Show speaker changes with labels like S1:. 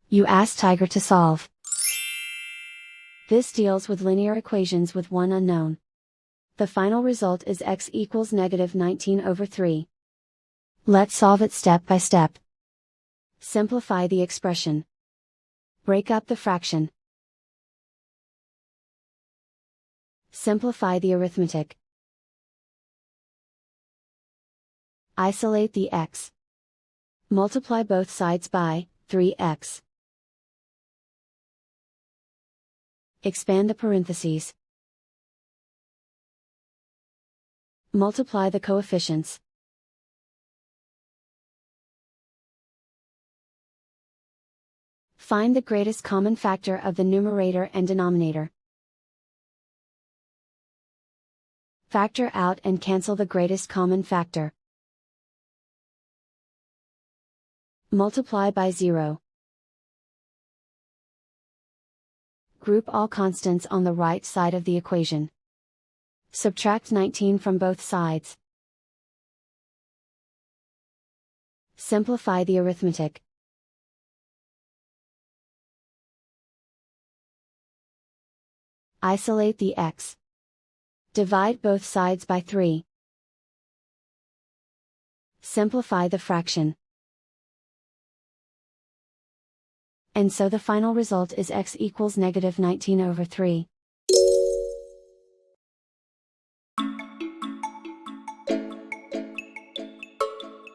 S1: You ask Tiger to solve. This deals with linear equations with one unknown. The final result is x equals -19/3. Let's solve it step by step. Simplify the expression. Break up the fraction. Simplify the arithmetic. Isolate the x. Multiply both sides by 3x. Expand the parentheses. Multiply the coefficients. Find the greatest common factor of the numerator and denominator. Factor out and cancel the greatest common factor. Multiply by 0. Group all constants on the right side of the equation. Subtract 19 from both sides. Simplify the arithmetic. Isolate the x. Divide both sides by 3. Simplify the fraction. And so the final result is x equals -19/3.